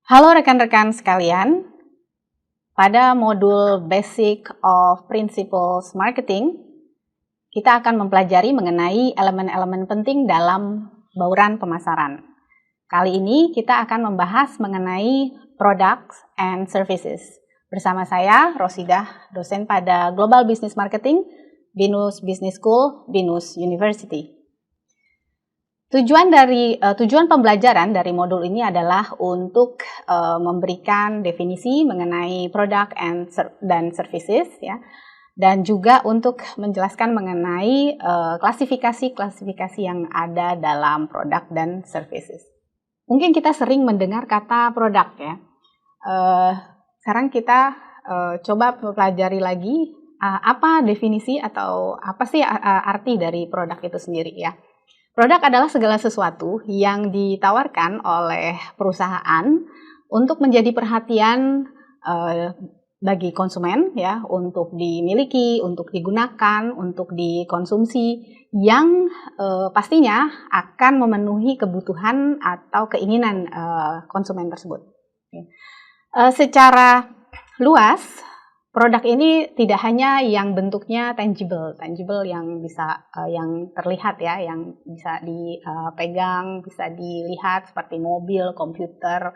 Halo rekan-rekan sekalian, pada modul Basic of Principles Marketing, kita akan mempelajari mengenai elemen-elemen penting dalam bauran pemasaran. Kali ini kita akan membahas mengenai products and services. Bersama saya, Rosidah, dosen pada Global Business Marketing, Binus Business School, Binus University. Tujuan pembelajaran dari modul ini adalah untuk memberikan definisi mengenai product dan services, ya, dan juga untuk menjelaskan mengenai klasifikasi-klasifikasi yang ada dalam produk dan services. Mungkin kita sering mendengar kata produk, ya. Sekarang kita coba pelajari lagi apa definisi atau apa sih arti dari produk itu sendiri, ya. Produk adalah segala sesuatu yang ditawarkan oleh perusahaan untuk menjadi perhatian bagi konsumen, ya, untuk dimiliki, untuk digunakan, untuk dikonsumsi, yang pastinya akan memenuhi kebutuhan atau keinginan konsumen tersebut. Secara luas, produk ini tidak hanya yang bentuknya tangible yang bisa yang terlihat, ya, yang bisa dipegang, bisa dilihat seperti mobil, komputer,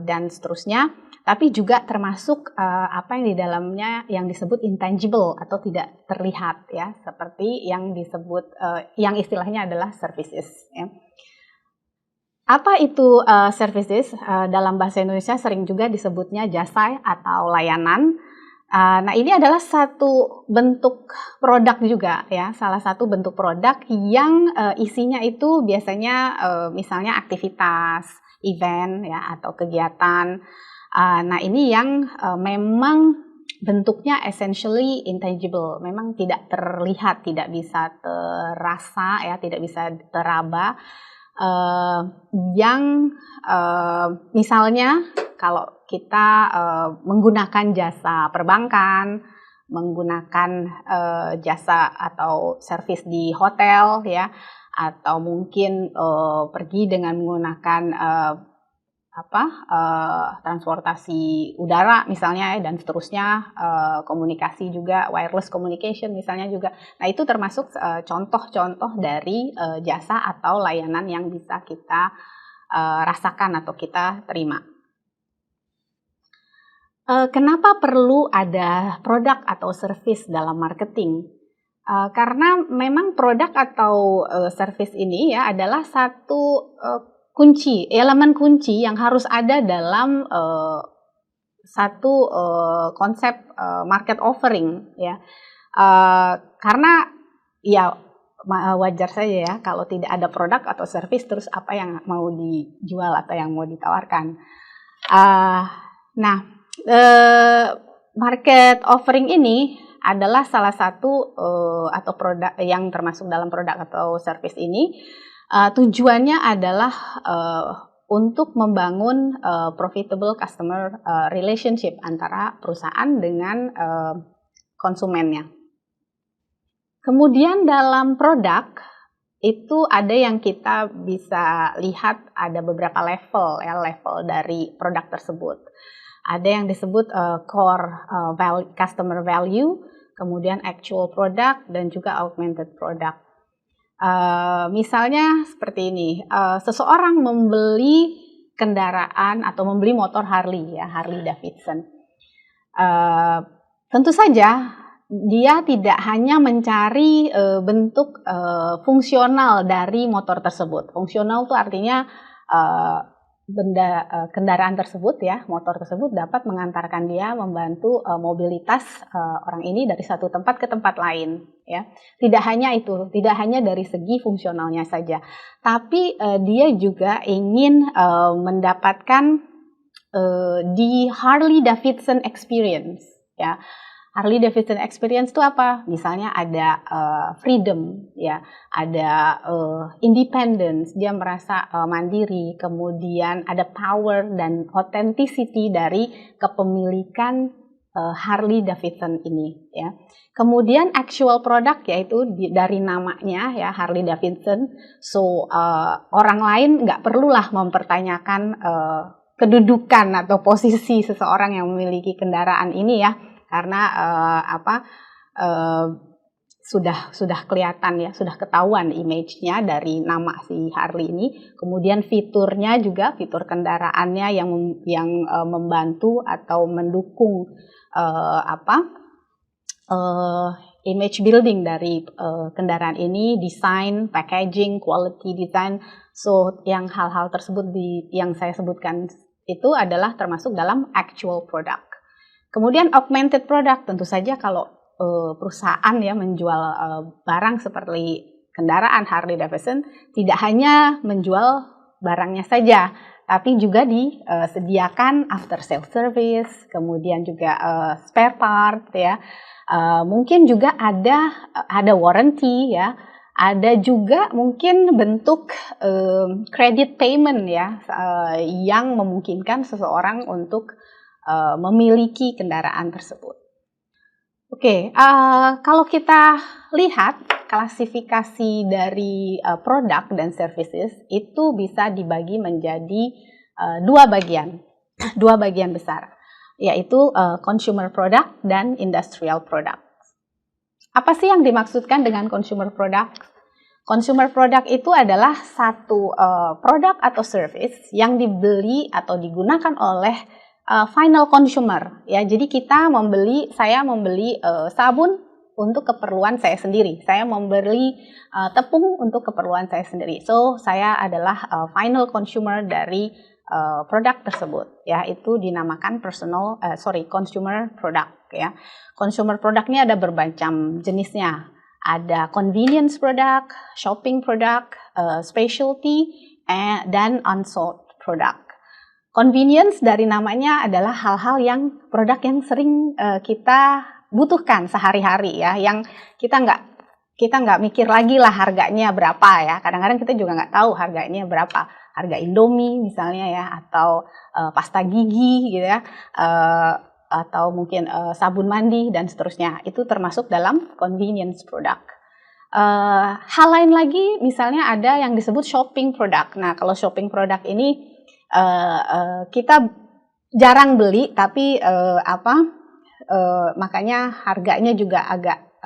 dan seterusnya, tapi juga termasuk apa yang di dalamnya yang disebut intangible atau tidak terlihat, ya, seperti yang disebut yang istilahnya adalah services, ya. Apa itu services? Dalam bahasa Indonesia sering juga disebutnya jasa atau layanan. Nah, ini adalah satu bentuk produk juga, ya, salah satu bentuk produk yang isinya itu biasanya misalnya aktivitas, event, ya, atau kegiatan. Nah, ini yang memang bentuknya essentially intangible, memang tidak terlihat, tidak bisa terasa, ya, tidak bisa teraba. Yang misalnya kalau kita menggunakan jasa perbankan, menggunakan jasa atau servis di hotel, ya, atau mungkin pergi dengan menggunakan transportasi udara misalnya, dan seterusnya, komunikasi juga, wireless communication misalnya juga. Nah, itu termasuk contoh-contoh dari jasa atau layanan yang bisa kita rasakan atau kita terima. Kenapa perlu ada produk atau service dalam marketing? Karena memang produk atau service ini, ya, adalah satu elemen kunci yang harus ada dalam satu konsep market offering, ya. Karena ya wajar saja, ya, kalau tidak ada produk atau service, terus apa yang mau dijual atau yang mau ditawarkan. Nah, market offering ini adalah salah satu atau produk yang termasuk dalam produk atau service ini. Tujuannya adalah untuk membangun profitable customer relationship antara perusahaan dengan konsumennya. Kemudian dalam produk itu ada yang kita bisa lihat, ada beberapa level, ya, level dari produk tersebut. Ada yang disebut core customer value, kemudian actual product, dan juga augmented product. Misalnya seperti ini, seseorang membeli kendaraan atau membeli motor Harley, ya, Harley Davidson. Tentu saja dia tidak hanya mencari bentuk fungsional dari motor tersebut. Fungsional itu artinya kendaraan tersebut, ya, motor tersebut dapat mengantarkan dia, membantu mobilitas orang ini dari satu tempat ke tempat lain, ya. Tidak hanya itu, tidak hanya dari segi fungsionalnya saja, tapi dia juga ingin mendapatkan di Harley Davidson experience, ya. Harley Davidson experience itu apa? Misalnya ada freedom, ya, ada independence, dia merasa mandiri, kemudian ada power dan authenticity dari kepemilikan Harley Davidson ini, ya. Kemudian actual product, yaitu dari namanya, ya, Harley Davidson, so orang lain nggak perlulah mempertanyakan kedudukan atau posisi seseorang yang memiliki kendaraan ini ya, karena sudah kelihatan ya, sudah ketahuan image-nya dari nama si Harley ini. Kemudian fiturnya juga, fitur kendaraannya yang membantu atau mendukung image building dari kendaraan ini, desain, packaging, quality design. So yang hal-hal tersebut yang saya sebutkan itu adalah termasuk dalam actual product. Kemudian augmented product, tentu saja kalau perusahaan ya menjual barang seperti kendaraan Harley Davidson, tidak hanya menjual barangnya saja, tapi juga disediakan after sale service, kemudian juga spare part ya, mungkin juga ada warranty ya, ada juga mungkin bentuk credit payment ya, yang memungkinkan seseorang untuk memiliki kendaraan tersebut. Oke, kalau kita lihat klasifikasi dari produk dan services itu bisa dibagi menjadi dua bagian besar, yaitu consumer product dan industrial product. Apa sih yang dimaksudkan dengan consumer product? Consumer product itu adalah satu produk atau service yang dibeli atau digunakan oleh final consumer ya. Jadi saya membeli sabun untuk keperluan saya sendiri. Saya membeli tepung untuk keperluan saya sendiri. So, saya adalah final consumer dari produk tersebut ya. Itu dinamakan consumer product ya. Consumer product ini ada bermacam jenisnya. Ada convenience product, shopping product, specialty, dan unsold product. Convenience dari namanya adalah hal-hal produk yang sering kita butuhkan sehari-hari ya, yang kita nggak mikir lagi lah harganya berapa ya. Kadang-kadang kita juga nggak tahu harganya berapa. Harga Indomie misalnya ya, atau pasta gigi gitu ya, atau mungkin sabun mandi dan seterusnya. Itu termasuk dalam convenience product. Hal lain lagi misalnya ada yang disebut shopping product. Nah, kalau shopping product ini kita jarang beli, tapi makanya harganya juga agak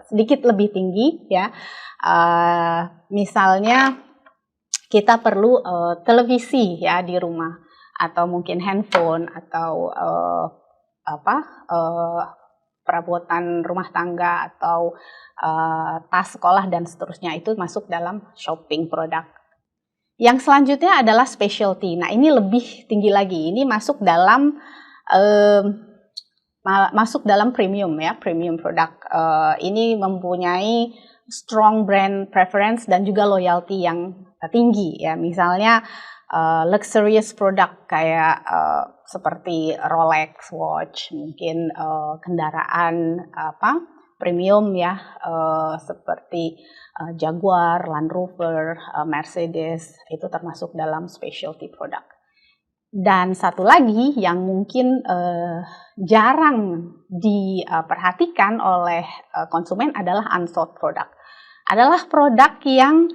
sedikit lebih tinggi ya. Misalnya kita perlu televisi ya di rumah, atau mungkin handphone, atau perabotan rumah tangga, atau tas sekolah dan seterusnya. Itu masuk dalam shopping product. Yang selanjutnya adalah specialty. Nah, ini lebih tinggi lagi. Ini masuk dalam premium ya, premium product. Ini mempunyai strong brand preference dan juga loyalty yang tinggi ya. Misalnya luxurious product kayak seperti Rolex watch, mungkin kendaraan premium ya, seperti Jaguar, Land Rover, Mercedes, itu termasuk dalam specialty product. Dan satu lagi yang mungkin jarang diperhatikan oleh konsumen adalah unsold product. Adalah produk yang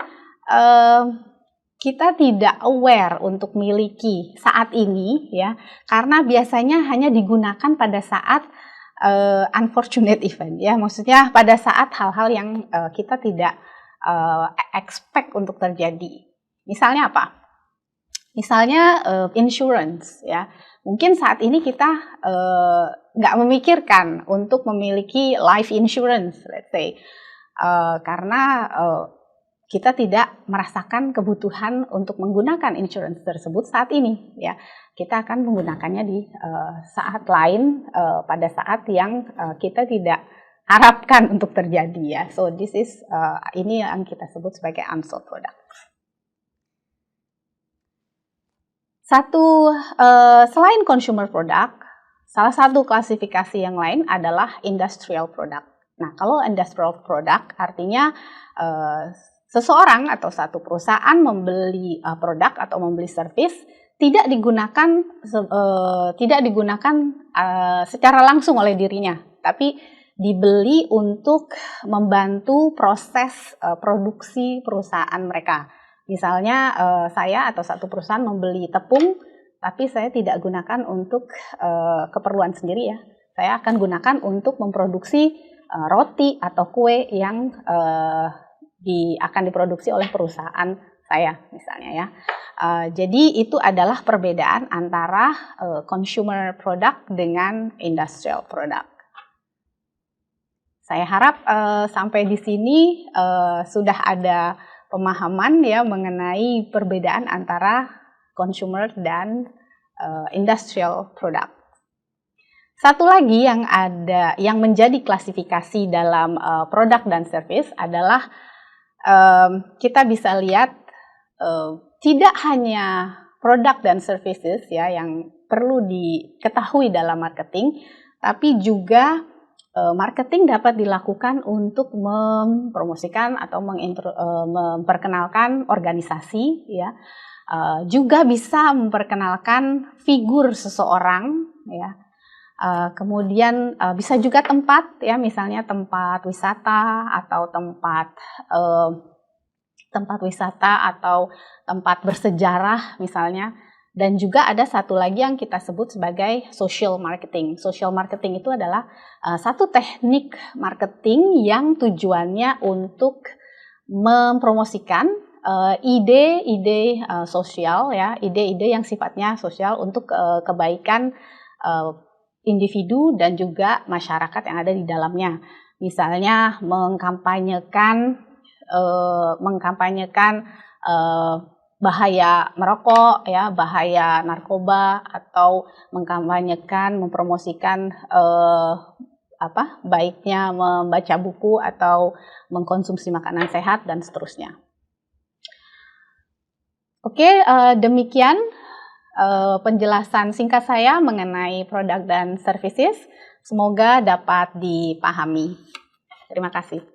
kita tidak aware untuk miliki saat ini ya, karena biasanya hanya digunakan pada saat unfortunate event ya, maksudnya pada saat hal-hal yang kita tidak expect untuk terjadi. Misalnya apa? Misalnya insurance ya. Mungkin saat ini kita nggak memikirkan untuk memiliki life insurance, let's say, karena kita tidak merasakan kebutuhan untuk menggunakan insurance tersebut saat ini ya. Kita akan menggunakannya di saat lain, pada saat yang kita tidak harapkan untuk terjadi ya. So ini yang kita sebut sebagai unsold product. Selain consumer product, salah satu klasifikasi yang lain adalah industrial product. Nah, kalau industrial product artinya seseorang atau satu perusahaan membeli produk atau membeli service tidak digunakan secara langsung oleh dirinya, tapi dibeli untuk membantu proses produksi perusahaan mereka. Misalnya saya atau satu perusahaan membeli tepung tapi saya tidak gunakan untuk keperluan sendiri ya. Saya akan gunakan untuk memproduksi roti atau kue yang akan diproduksi oleh perusahaan saya misalnya ya. Jadi itu adalah perbedaan antara consumer product dengan industrial product. Saya harap sampai di sini sudah ada pemahaman ya mengenai perbedaan antara consumer dan industrial product. Satu lagi yang menjadi klasifikasi dalam produk dan service adalah kita bisa lihat tidak hanya produk dan services ya yang perlu diketahui dalam marketing, tapi juga marketing dapat dilakukan untuk mempromosikan atau memperkenalkan organisasi ya. Juga bisa memperkenalkan figur seseorang ya. Kemudian bisa juga tempat ya, misalnya tempat wisata atau tempat wisata atau tempat bersejarah misalnya. Dan juga ada satu lagi yang kita sebut sebagai social marketing. Social marketing itu adalah satu teknik marketing yang tujuannya untuk mempromosikan ide-ide sosial ya, ide-ide yang sifatnya sosial untuk kebaikan individu dan juga masyarakat yang ada di dalamnya. Misalnya mengkampanyekan bahaya merokok ya, bahaya narkoba, atau mengkampanyekan, mempromosikan baiknya membaca buku atau mengkonsumsi makanan sehat dan seterusnya. Oke, demikian penjelasan singkat saya mengenai produk dan services. Semoga dapat dipahami. Terima kasih.